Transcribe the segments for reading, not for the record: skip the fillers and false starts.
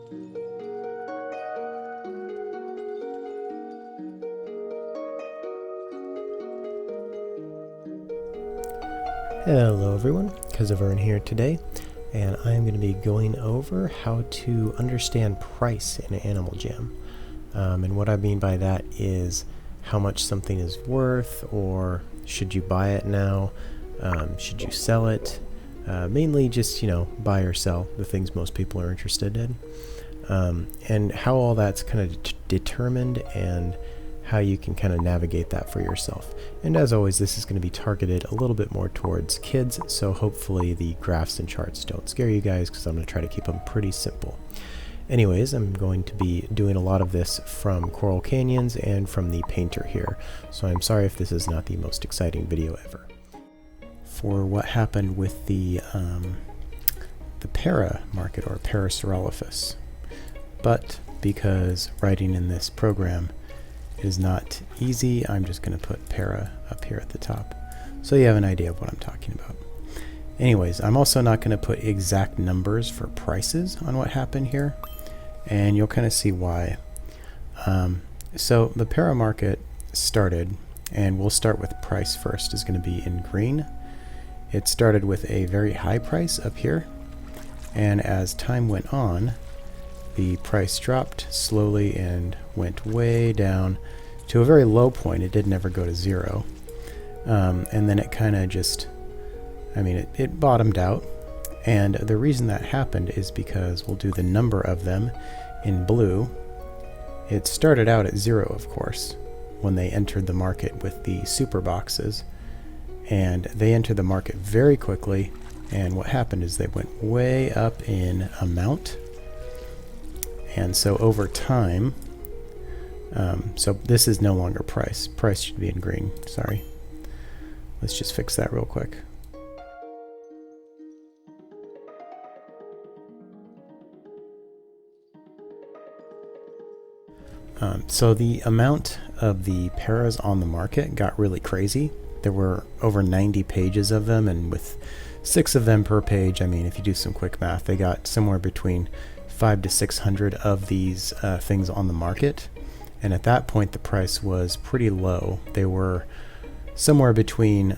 Hello everyone, Kezavern here today, and I'm going to be going over how to understand price in Animal Jam. And what I mean by that is how much something is worth, or should you buy it now, should you sell it, mainly just, buy or sell, the things most people are interested in, and how all that's kind of determined and how you can kind of navigate that for yourself. And as always, this is going to be targeted a little bit more towards kids, so hopefully the graphs and charts don't scare you guys, because I'm going to try to keep them pretty simple. Anyways, I'm going to be doing a lot of this from Coral Canyons and from the painter here, so I'm sorry if this is not the most exciting video ever. For what happened with the para market, or Parasaurolophus, but because writing in this program is not easy, I'm just going to put para up here at the top so you have an idea of what I'm talking about. Anyways, I'm also not going to put exact numbers for prices on what happened here, and you'll kind of see why. So the para market started, and we'll start with price first, is going to be in green. It started with a very high price up here, and as time went on, the price dropped slowly and went way down to a very low point. It did never go to zero. And then it kind of just, it bottomed out. And the reason that happened is because we'll do the number of them in blue. It started out at zero, of course, when they entered the market with the super boxes. And they entered the market very quickly. And what happened is they went way up in amount. And so over time, so this is no longer price. Price should be in green, sorry. Let's just fix that real quick. So the amount of the paras on the market got really crazy. There were over 90 pages of them, and with 6 of them per page, if you do some quick math, they got somewhere between 500 to 600 of these things on the market. And at that point the price was pretty low. They were somewhere between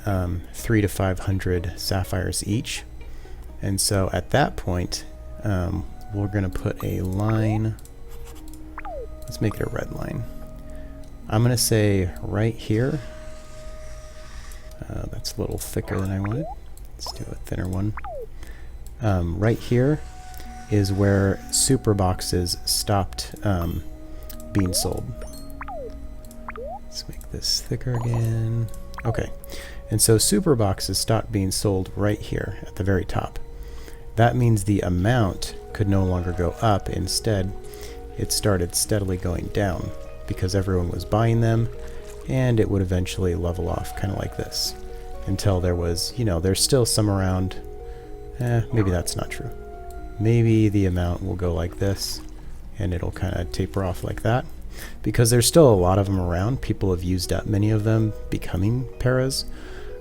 300 to 500 sapphires each. And so at that point we're going to put a line. Let's make it a red line. I'm going to say right here. That's a little thicker than I wanted. Let's do a thinner one. Right here is where super boxes stopped being sold. Let's make this thicker again. Okay, and so super boxes stopped being sold right here at the very top. That means the amount could no longer go up. Instead, it started steadily going down because everyone was buying them, and it would eventually level off kind of like this until there was, there's still some around. Maybe that's not true. Maybe the amount will go like this, and it'll kind of taper off like that. Because there's still a lot of them around. People have used up many of them becoming paras,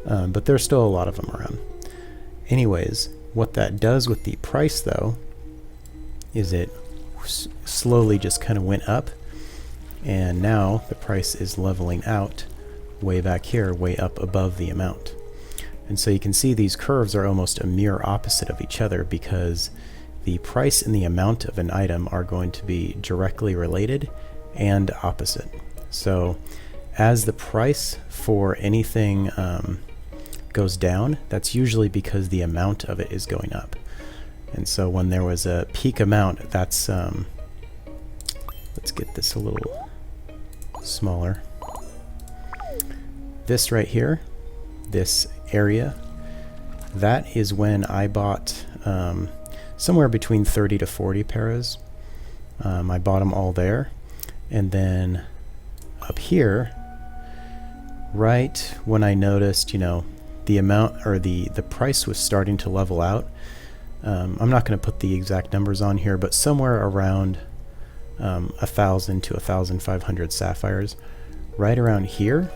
but there's still a lot of them around. Anyways, what that does with the price, though, is it slowly just kind of went up, and now the price is leveling out way back here, way up above the amount. And so you can see these curves are almost a mirror opposite of each other, because the price and the amount of an item are going to be directly related and opposite. So as the price for anything goes down, that's usually because the amount of it is going up. And so when there was a peak amount, that's let's get this a little smaller. This right here, this area, that is when I bought somewhere between 30 to 40 paras. I bought them all there, and then up here, right when I noticed, the amount, or the price was starting to level out. I'm not going to put the exact numbers on here, but somewhere around 1,000 to 1,500 sapphires, right around here,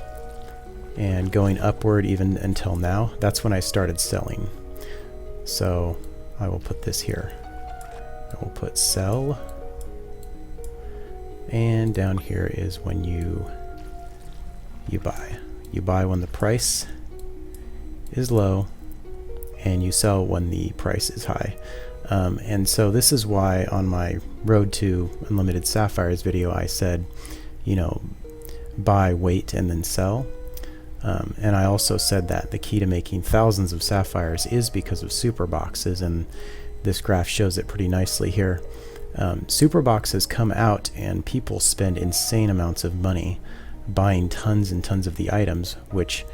and going upward even until now, that's when I started selling. So I will put this here. I will put sell And down here is when you buy. You buy when the price is low, and you sell when the price is high. And so this is why on my Road to Unlimited Sapphires video I said, you know, buy, wait, and then sell. And I also said that the key to making thousands of sapphires is because of super boxes, and this graph shows it pretty nicely here. Super boxes come out and people spend insane amounts of money buying tons and tons of the items, which,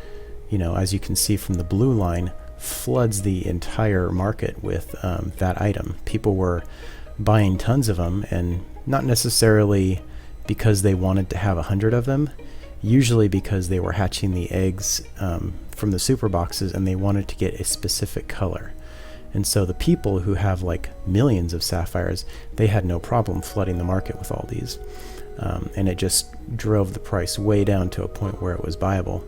you know, as you can see from the blue line, floods the entire market with that item. People were buying tons of them, and not necessarily because they wanted to have 100 of them, usually because they were hatching the eggs from the super boxes and they wanted to get a specific color. And so the people who have like millions of sapphires, they had no problem flooding the market with all these. And it just drove the price way down to a point where it was buyable.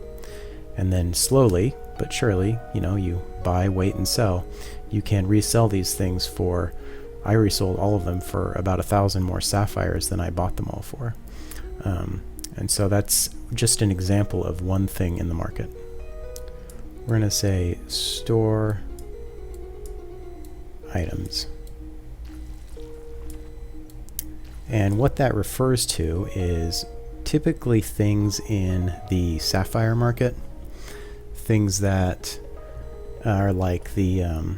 And then slowly but surely, you know, you buy, wait, and sell. You can resell these things for, I resold all of them for about 1,000 more sapphires than I bought them all for. And so that's just an example of one thing in the market. We're going to say store items. And what that refers to is typically things in the sapphire market, things that are like the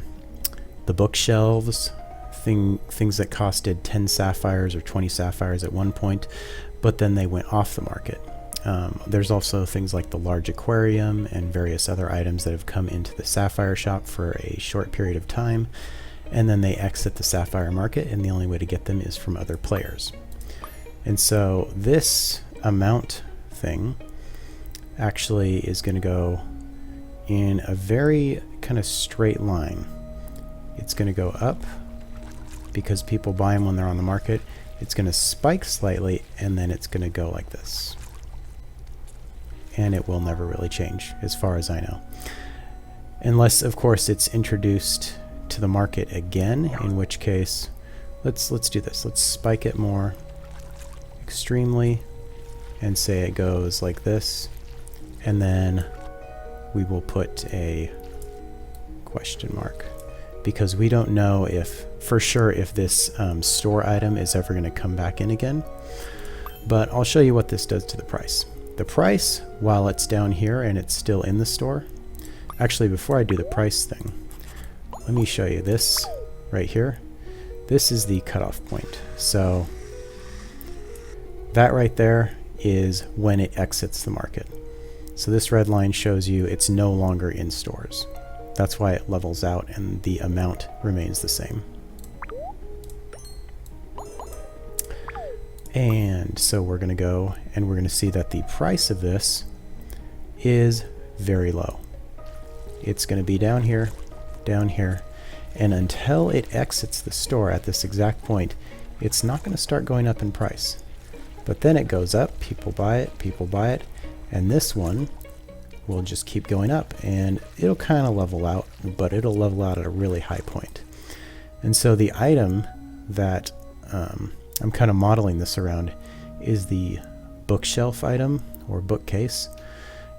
bookshelves, things that costed 10 sapphires or 20 sapphires at one point, but then they went off the market. There's also things like the large aquarium and various other items that have come into the sapphire shop for a short period of time, and then they exit the sapphire market, and the only way to get them is from other players. And so this amount thing actually is going to go in a very kind of straight line. It's going to go up because people buy them when they're on the market. It's going to spike slightly, and then it's going to go like this. And it will never really change as far as I know. Unless, of course, it's introduced to the market again, in which case let's do this. Let's spike it more extremely and say it goes like this, and then we will put a question mark because we don't know if for sure if this store item is ever going to come back in again. But I'll show you what this does to the price. The price, while it's down here and it's still in the store, actually before I do the price thing, let me show you this right here. This is the cutoff point. So that right there is when it exits the market. So this red line shows you it's no longer in stores. That's why it levels out and the amount remains the same. And so we're going to go and we're going to see that the price of this is very low. It's going to be down here, and until it exits the store at this exact point, it's not going to start going up in price. But then it goes up, people buy it, and this one will just keep going up, and it'll kind of level out, but it'll level out at a really high point. And so the item that I'm kind of modeling this around is the bookshelf item or bookcase.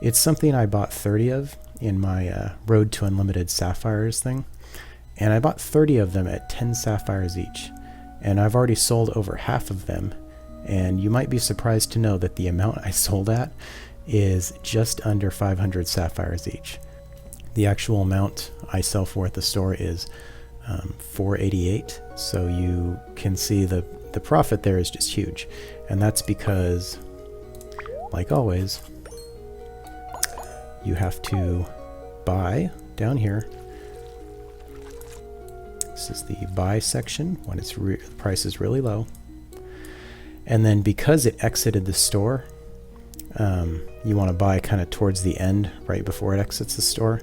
It's something I bought 30 of in my Road to Unlimited Sapphires thing, and I bought 30 of them at 10 sapphires each, and I've already sold over half of them. And you might be surprised to know that the amount I sold at is just under 500 sapphires each. The actual amount I sell for at the store is 488, so you can see the profit there is just huge. And that's because, like always, you have to buy down here. This is the buy section when it's the price is really low. And then because it exited the store, you want to buy kind of towards the end, right before it exits the store.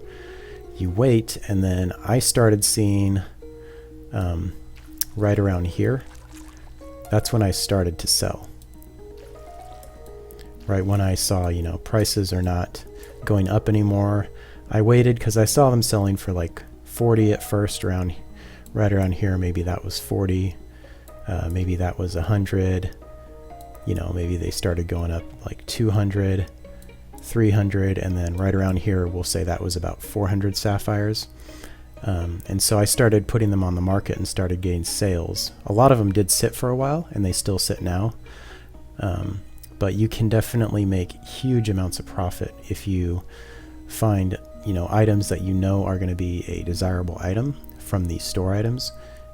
You wait, and then I started seeing right around here. That's when I started to sell. Right when I saw, you know, prices are not going up anymore. I waited because I saw them selling for like 40 at first, right around here. Maybe that was 40. Maybe that was 100. you know, maybe they started going up like 200, 300, and then right around here we'll say that was about 400 sapphires. And so I started putting them on the market and started getting sales. A lot of them did sit for a while, and they still sit now. But you can definitely make huge amounts of profit if you find, you know, items that you know are going to be a desirable item from these store items.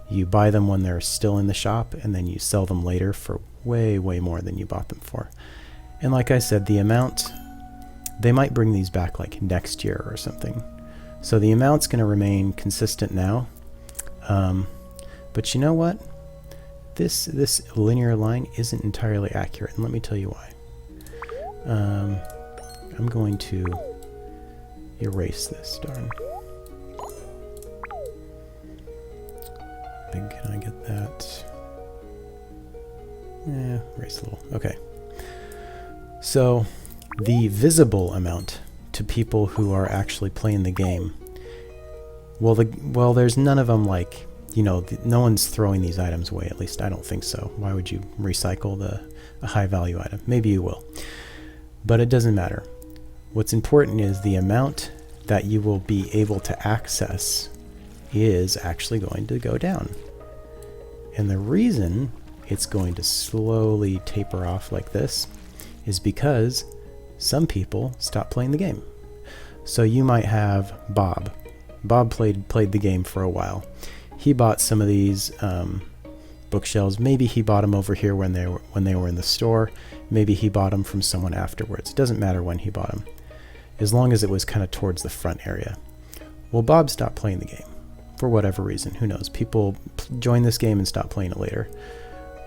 You buy them when they're still in the shop, and then you sell them later for way, way more than you bought them for. And like I said, the amount, they might bring these back like next year or something. So the amount's going to remain consistent now. But you know what? This linear line isn't entirely accurate, and let me tell you why. I'm going to erase this, darn. Can I get that? Erase a little. Okay. So the visible amount to people who are actually playing the game, well, there's none of them like, you know, no one's throwing these items away. At least I don't think so. Why would you recycle a high value item? Maybe you will, but it doesn't matter. What's important is the amount that you will be able to access is actually going to go down. And the reason it's going to slowly taper off like this is because some people stop playing the game. So you might have Bob. Bob played the game for a while. He bought some of these bookshelves. Maybe he bought them over here when they were in the store. Maybe he bought them from someone afterwards. It doesn't matter when he bought them, as long as it was kind of towards the front area. Well, Bob stopped playing the game for whatever reason. Who knows? People join this game and stop playing it later.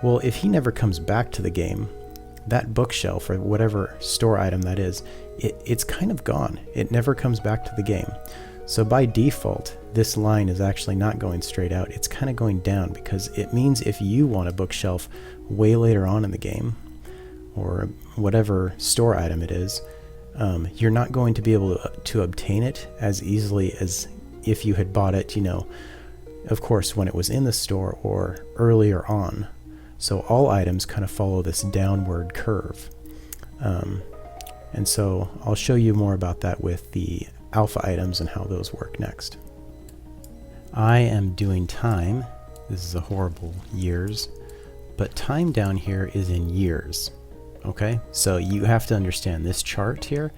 Well, if he never comes back to the game, that bookshelf or whatever store item that is, it's kind of gone. It never comes back to the game. So by default, this line is actually not going straight out. It's kind of going down, because it means if you want a bookshelf way later on in the game, or whatever store item it is, you're not going to be able to obtain it as easily as if you had bought it, you know, of course, when it was in the store or earlier on. So all items kind of follow this downward curve. And so I'll show you more about that with the alpha items and how those work next. I am doing time. This is a horrible years, but time down here is in years. Okay, so you have to understand this chart here,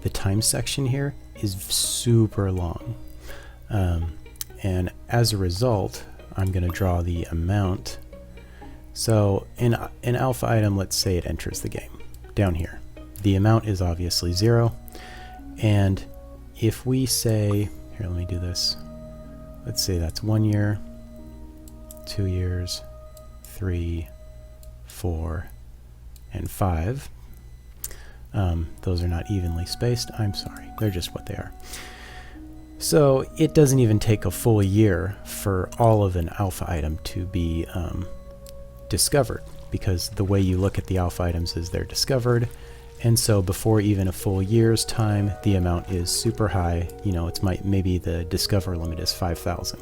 the time section here is super long. And as a result, I'm going to draw the amount. So in an alpha item, let's say it enters the game down here. The amount is obviously 0. And if we say, here, let me do this. Let's say that's 1 year, 2 years, 3, 4, and 5. Those are not evenly spaced. I'm sorry. They're just what they are. So it doesn't even take a full year for all of an alpha item to be discovered, because the way you look at the alpha items is they're discovered. And so before even a full year's time, the amount is super high. You know, it's maybe the discover limit is 5,000.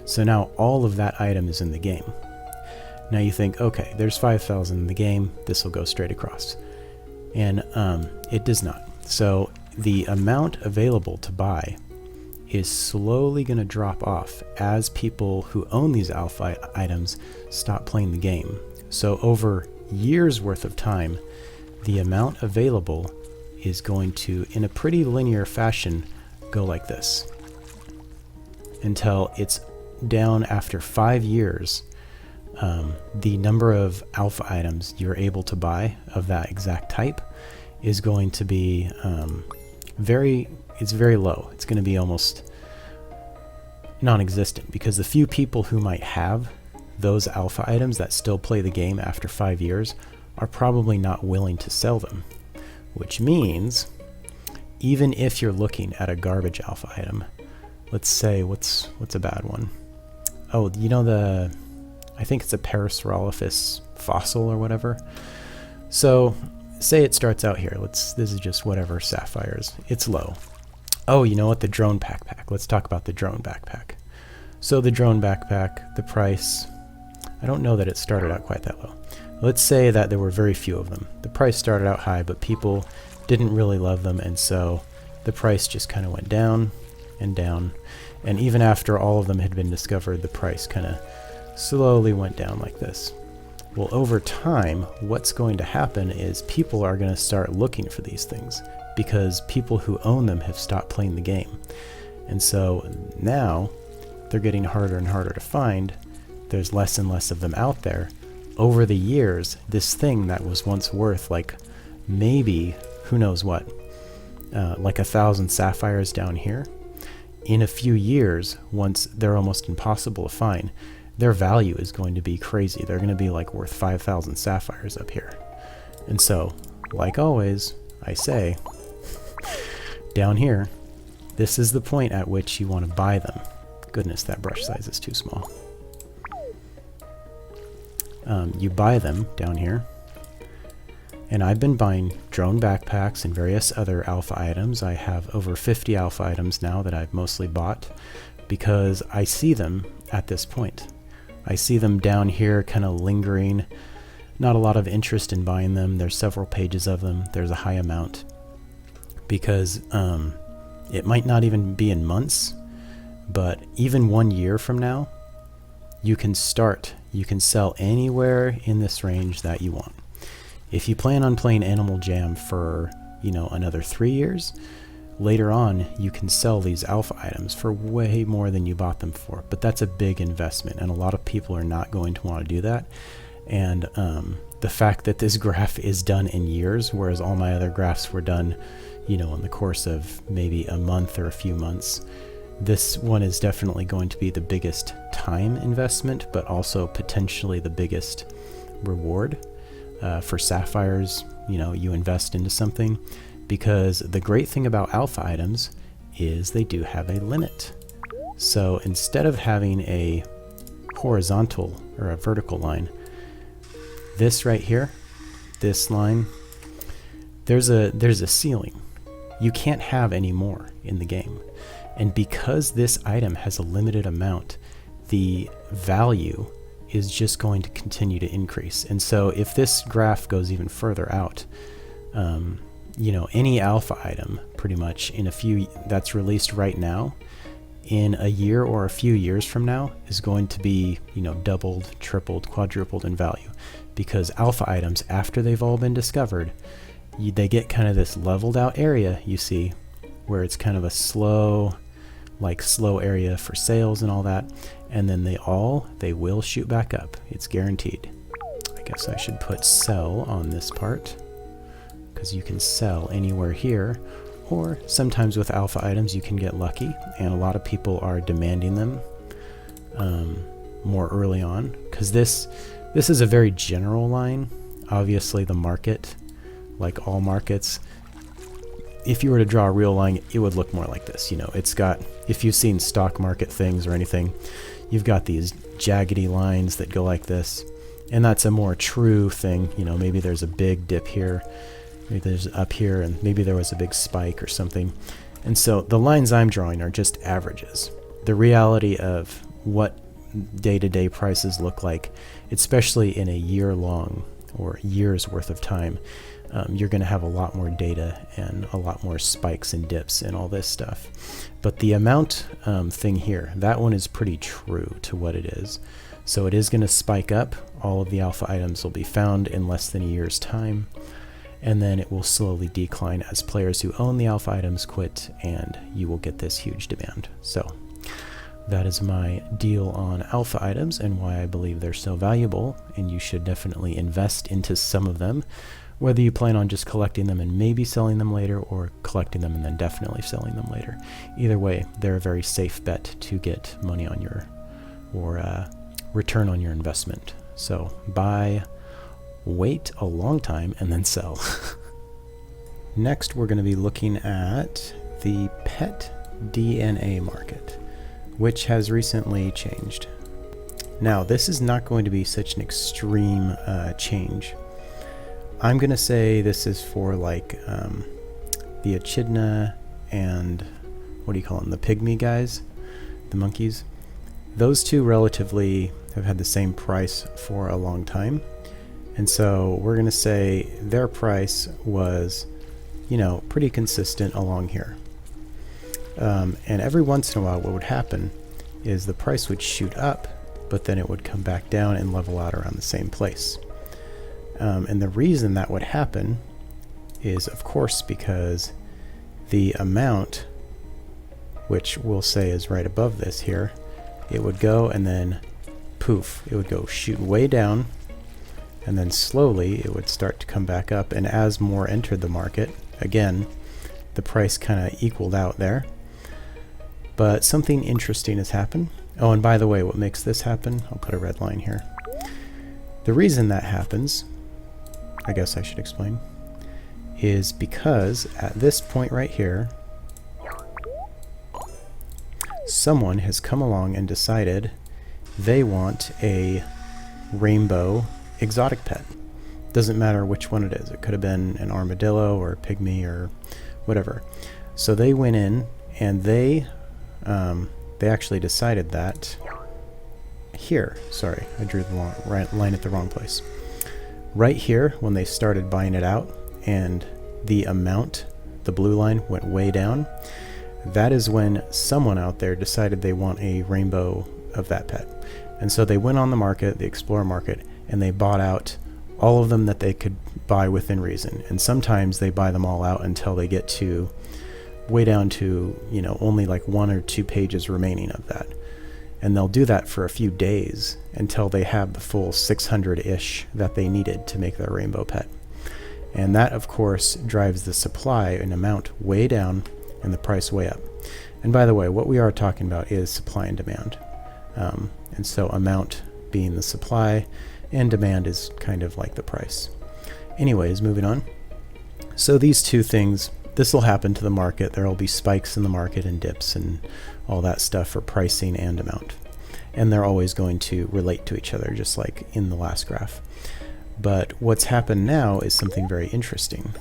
So now all of that item is in the game. Now you think, okay, there's 5,000 in the game. This will go straight across. And it does not. So the amount available to buy is slowly going to drop off as people who own these alpha items stop playing the game. So over years worth of time, the amount available is going to, in a pretty linear fashion, go like this until it's down after 5 years. The number of alpha items you're able to buy of that exact type is going to be very low. It's going to be almost non-existent, because the few people who might have those alpha items that still play the game after 5 years are probably not willing to sell them, which means even if you're looking at a garbage alpha item, let's say what's a bad one? Oh, you know, I think it's a Parasaurolophus fossil or whatever. So say it starts out here. This is just whatever sapphires. It's low. Oh, you know what? The drone backpack. Let's talk about the drone backpack. So the drone backpack, the price, I don't know that it started out quite that low. Let's say that there were very few of them. The price started out high, but people didn't really love them, and so the price just kind of went down and down. And even after all of them had been discovered, the price kind of slowly went down like this. Well, over time, what's going to happen is people are going to start looking for these things because people who own them have stopped playing the game. And so now they're getting harder and harder to find. There's less and less of them out there. Over the years, this thing that was once worth like maybe, who knows what, like 1,000 sapphires down here, in a few years, once they're almost impossible to find, their value is going to be crazy. They're going to be like worth 5,000 sapphires up here. And so, like always, I say, down here, this is the point at which you want to buy them. Goodness, that brush size is too small. You buy them down here. And I've been buying drone backpacks and various other alpha items. I have over 50 alpha items now that I've mostly bought because I see them at this point. I see them down here kind of lingering. Not a lot of interest in buying them. There's several pages of them. There's a high amount because it might not even be in months, but even 1 year from now, you can sell anywhere in this range that you want. If you plan on playing Animal Jam for, another 3 years, later on you can sell these alpha items for way more than you bought them for. But that's a big investment, and a lot of people are not going to want to do that. And the fact that this graph is done in years, whereas all my other graphs were done, in the course of maybe a month or a few months, this one is definitely going to be the biggest time investment, but also potentially the biggest reward. For sapphires, you invest into something, because the great thing about alpha items is they do have a limit. So instead of having a horizontal or a vertical line, this right here, this line, there's a ceiling. You can't have any more in the game. And because this item has a limited amount, the value is just going to continue to increase. And so if this graph goes even further out, any alpha item pretty much that's released right now, in a year or a few years from now is going to be, doubled, tripled, quadrupled in value, because alpha items, after they've all been discovered, they get kind of this leveled out area, you see, where it's kind of a slow area for sales and all that, and then they will shoot back up. It's guaranteed. I guess I should put sell on this part, because you can sell anywhere here, or sometimes with alpha items you can get lucky, and a lot of people are demanding them more early on, because this is a very general line. Obviously the market, like all markets, if you were to draw a real line, it would look more like this. It's got, if you've seen stock market things or anything, you've got these jaggedy lines that go like this, and that's a more true thing. Maybe there's a big dip here, maybe there's up here, and maybe there was a big spike or something. And so the lines I'm drawing are just averages. The reality of what day-to-day prices look like, especially in a year-long or years worth of time, you're going to have a lot more data and a lot more spikes and dips and all this stuff. But the amount thing here, that one is pretty true to what it is. So it is going to spike up. All of the alpha items will be found in less than a year's time, and then it will slowly decline as players who own the alpha items quit, and you will get this huge demand. So that is my deal on alpha items and why I believe they're so valuable, and you should definitely invest into some of them, whether you plan on just collecting them and maybe selling them later, or collecting them and then definitely selling them later. Either way, they're a very safe bet to get money on your, or return on your investment. So buy, wait a long time, and then sell. Next, we're going to be looking at the pet DNA market, which has recently changed. Now, this is not going to be such an extreme change. I'm going to say this is for like the echidna and, what do you call them, the pygmy guys, the monkeys. Those two relatively They've had the same price for a long time. And so we're going to say their price was, you know, pretty consistent along here. And every once in a while what would happen is the price would shoot up, but then it would come back down and level out around the same place. And the reason that would happen is, of course, because the amount, which we'll say is right above this here, it would go and then poof, it would go shoot way down, and then slowly it would start to come back up. And as more entered the market, again, the price kind of equaled out there. But something interesting has happened. Oh, and by the way, what makes this happen, I'll put a red line here. The reason that happens, I guess I should explain, is because at this point right here, someone has come along and decided they want a rainbow exotic pet. Doesn't matter which one it is. It could have been an armadillo or a pygmy or whatever. So they went in and they actually decided that here, sorry, I drew the line at the wrong place. Right here, when they started buying it out and the amount, the blue line, went way down, that is when someone out there decided they want a rainbow of that pet. And so they went on the market, the Explorer market, and they bought out all of them that they could buy within reason. And sometimes they buy them all out until they get to way down to, you know, only like 1 or 2 pages remaining of that. And they'll do that for a few days until they have the full 600-ish that they needed to make their rainbow pet. And that, of course, drives the supply and amount way down and the price way up. And by the way, what we are talking about is supply and demand. And so amount being the supply and demand is kind of like the price. Anyways, moving on. So these two things, this will happen to the market. There will be spikes in the market and dips and all that stuff for pricing and amount. And they're always going to relate to each other, just like in the last graph. But what's happened now is something very interesting.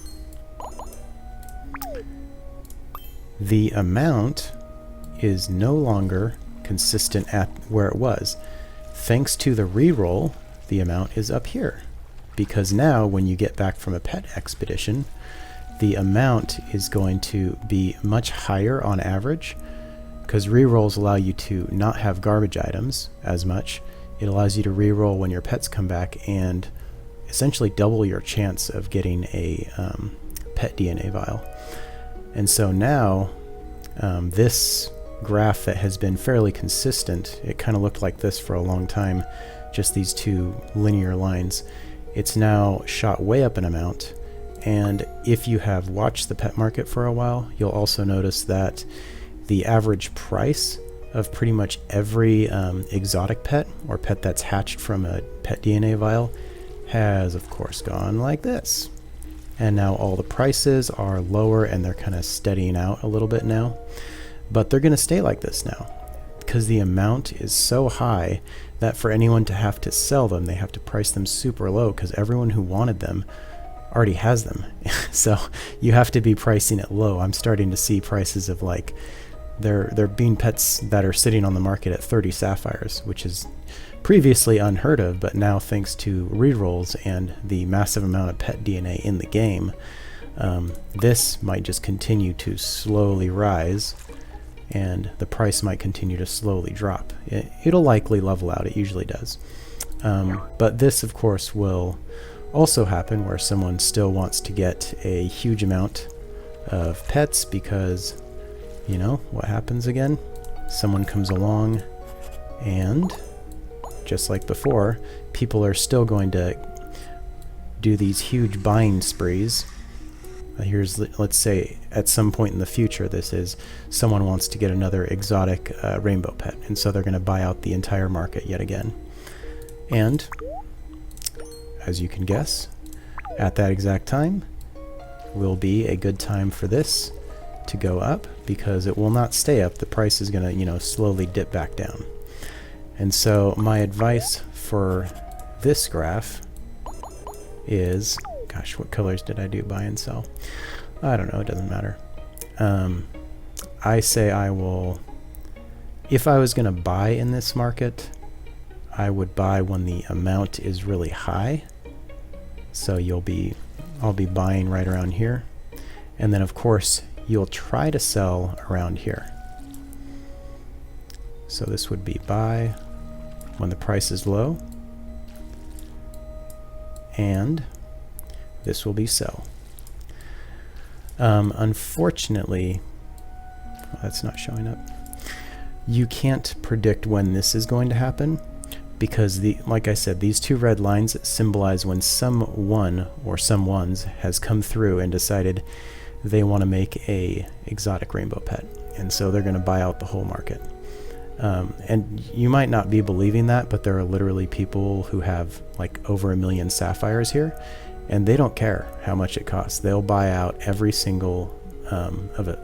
The amount is no longer consistent at where it was. Thanks to the reroll, the amount is up here. Because now when you get back from a pet expedition, the amount is going to be much higher on average, because rerolls allow you to not have garbage items as much. It allows you to reroll when your pets come back and essentially double your chance of getting a pet DNA vial. And so now this graph that has been fairly consistent, it kind of looked like this for a long time, just these two linear lines. It's now shot way up in amount. And if you have watched the pet market for a while, you'll also notice that the average price of pretty much every exotic pet or pet that's hatched from a pet DNA vial has, of course, gone like this. And now all the prices are lower and they're kind of steadying out a little bit now. But they're going to stay like this now because the amount is so high that for anyone to have to sell them, they have to price them super low because everyone who wanted them already has them. So you have to be pricing it low. I'm starting to see prices of like there being pets that are sitting on the market at 30 sapphires, which is previously unheard of, but now thanks to rerolls and the massive amount of pet DNA in the game, this might just continue to slowly rise and the price might continue to slowly drop. It'll likely level out, it usually does. But this, of course, will also happen where someone still wants to get a huge amount of pets because, you know, what happens again? Someone comes along and, just like before, people are still going to do these huge buying sprees. Let's say at some point in the future, this is someone wants to get another exotic rainbow pet, and so they're going to buy out the entire market yet again. And as you can guess, at that exact time will be a good time for this to go up because it will not stay up. The price is going to, you know, slowly dip back down. And so my advice for this graph is, gosh, what colors did I do buy and sell? I don't know, it doesn't matter. I say I will, if I was going to buy in this market, I would buy when the amount is really high. So I'll be buying right around here. And then of course you'll try to sell around here. So this would be buy when the price is low. And this will be sell. Unfortunately, that's not showing up. You can't predict when this is going to happen because like I said, these two red lines symbolize when someone or someones has come through and decided they want to make a exotic rainbow pet, and so they're going to buy out the whole market. And you might not be believing that, but there are literally people who have like over 1 million sapphires here, and they don't care how much it costs. They'll buy out every single of it,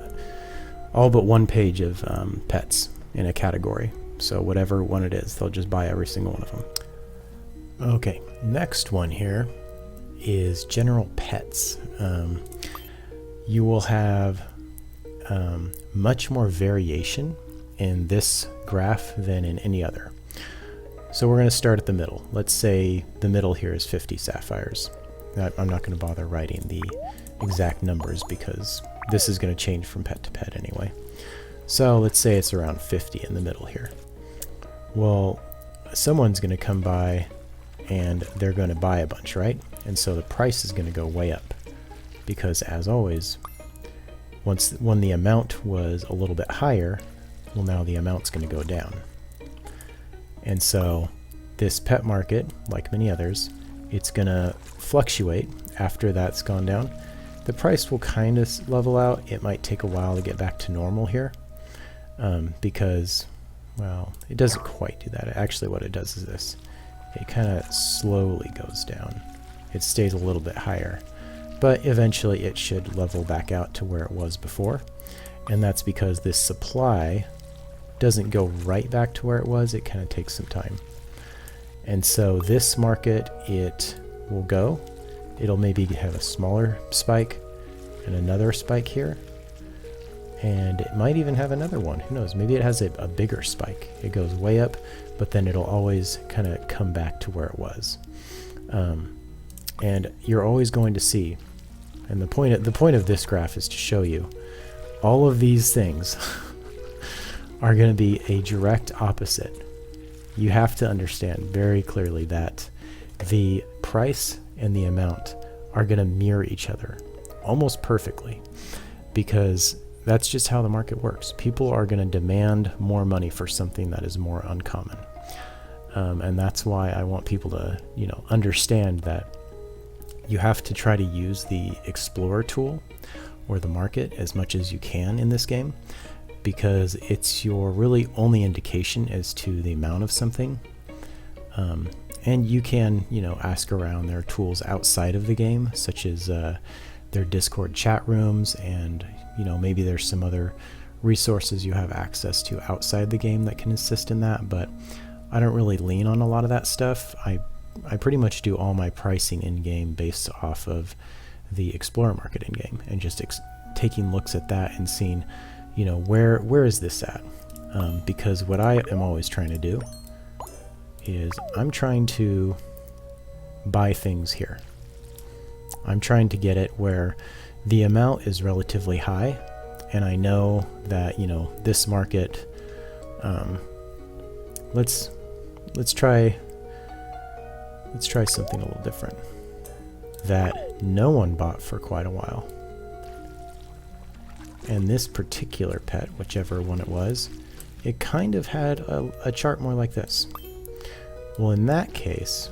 all but one page of pets in a category. So whatever one it is, they'll just buy every single one of them. Okay, next one here is general pets. You will have much more variation in this graph than in any other. So we're going to start at the middle. Let's say the middle here is 50 sapphires. I'm not going to bother writing the exact numbers because this is going to change from pet to pet anyway. So let's say it's around 50 in the middle here. Well, someone's going to come by and they're going to buy a bunch, right? And so the price is going to go way up because, as always, when the amount was a little bit higher, well, now the amount's going to go down. And so this pet market, like many others, it's going to fluctuate after that's gone down. The price will kind of level out. It might take a while to get back to normal here because, well, it doesn't quite do that. Actually, what it does is this. It kind of slowly goes down. It stays a little bit higher, but eventually it should level back out to where it was before. And that's because this supply doesn't go right back to where it was. It kind of takes some time. And so this market, it will go. It'll maybe have a smaller spike and another spike here. And it might even have another one. Who knows? Maybe it has a bigger spike. It goes way up, but then it'll always kind of come back to where it was. And you're always going to see, and the point of this graph is to show you all of these things are going to be a direct opposite. You have to understand very clearly that the price and the amount are going to mirror each other almost perfectly, because that's just how the market works. People are going to demand more money for something that is more uncommon. And that's why I want people to, understand that you have to try to use the Explorer tool or the market as much as you can in this game, because it's your really only indication as to the amount of something. And you can, ask around. There are tools outside of the game, such as their Discord chat rooms, and maybe there's some other resources you have access to outside the game that can assist in that. But I don't really lean on a lot of that stuff. I pretty much do all my pricing in game based off of the Explorer market in game, and just taking looks at that and seeing, where is this at? Because what I am always trying to do is I'm trying to buy things here. I'm trying to get it where the amount is relatively high, and I know that this market. Let's try something a little different that no one bought for quite a while. And this particular pet, whichever one it was, it kind of had a chart more like this. Well, in that case,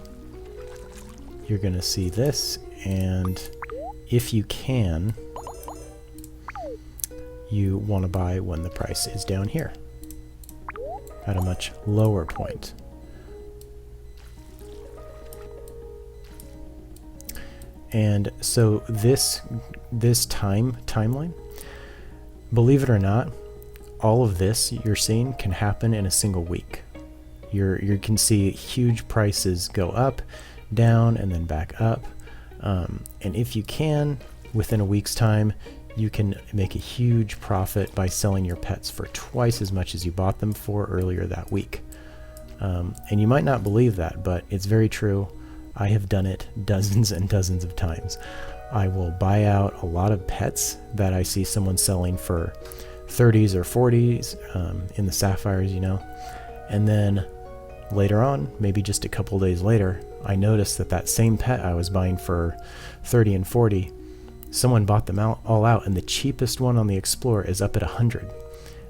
you're going to see this, and if you can, you want to buy when the price is down here at a much lower point. And so this timeline, believe it or not, all of this you're seeing can happen in a single week. You can see huge prices go up, down, and then back up. And if you can, within a week's time, you can make a huge profit by selling your pets for twice as much as you bought them for earlier that week. And you might not believe that, but it's very true. I have done it dozens and dozens of times. I will buy out a lot of pets that I see someone selling for 30s or 40s in the sapphires, you know, and then later on, maybe just a couple days later, I noticed that that same pet I was buying for 30 and 40, someone bought them all out, and the cheapest one on the Explorer is up at 100.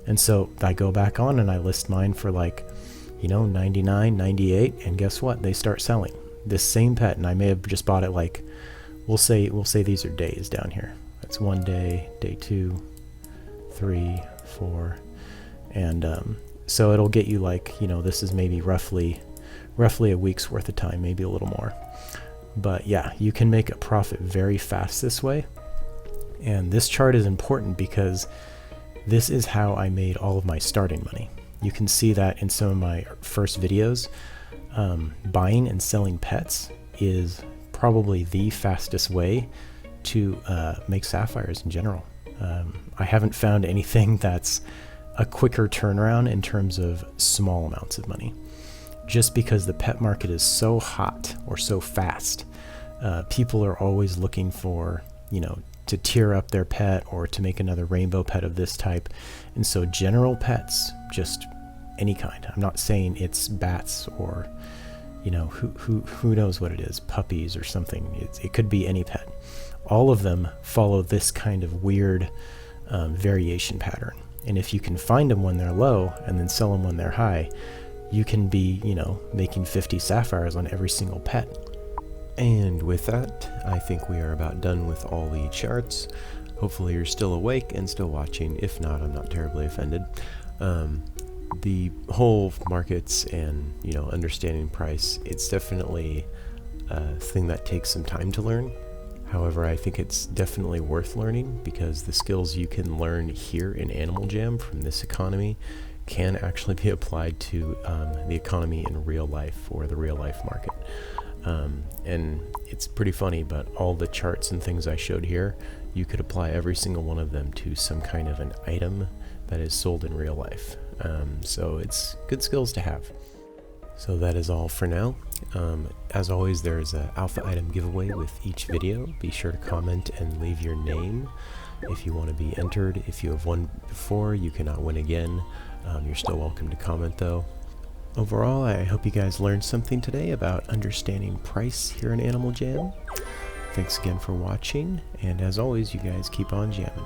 And so I go back on and I list mine for like, you know, 99, 98, and guess what? They start selling this same pet, and I may have just bought it like, we'll say these are days down here. That's 1 day, day 2, 3, 4, and so it'll get you like, you know, this is maybe roughly a week's worth of time, maybe a little more. But yeah, you can make a profit very fast this way. And this chart is important because this is how I made all of my starting money. You can see that in some of my first videos. Buying and selling pets is probably the fastest way to make sapphires in general. I haven't found anything that's a quicker turnaround in terms of small amounts of money. Just because the pet market is so hot or so fast, people are always looking for, you know, to tier up their pet or to make another rainbow pet of this type. And so general pets, just any kind. I'm not saying it's bats or, you know, who knows what it is, puppies or something. It could be any pet. All of them follow this kind of weird variation pattern. And if you can find them when they're low and then sell them when they're high, you can be, you know, making 50 sapphires on every single pet. And with that, I think we are about done with all the charts. Hopefully you're still awake and still watching. If not, I'm not terribly offended. The whole markets and, you know, understanding price, it's definitely a thing that takes some time to learn. However, I think it's definitely worth learning because the skills you can learn here in Animal Jam from this economy can actually be applied to the economy in real life or the real life market. And it's pretty funny, but all the charts and things I showed here, you could apply every single one of them to some kind of an item that is sold in real life. So it's good skills to have. So that is all for now. As always, there's an alpha item giveaway with each video. Be sure to comment and leave your name if you want to be entered. If you have won before, you cannot win again. You're still welcome to comment though. Overall, I hope you guys learned something today about understanding price here in Animal Jam. Thanks again for watching, and as always, you guys keep on jamming.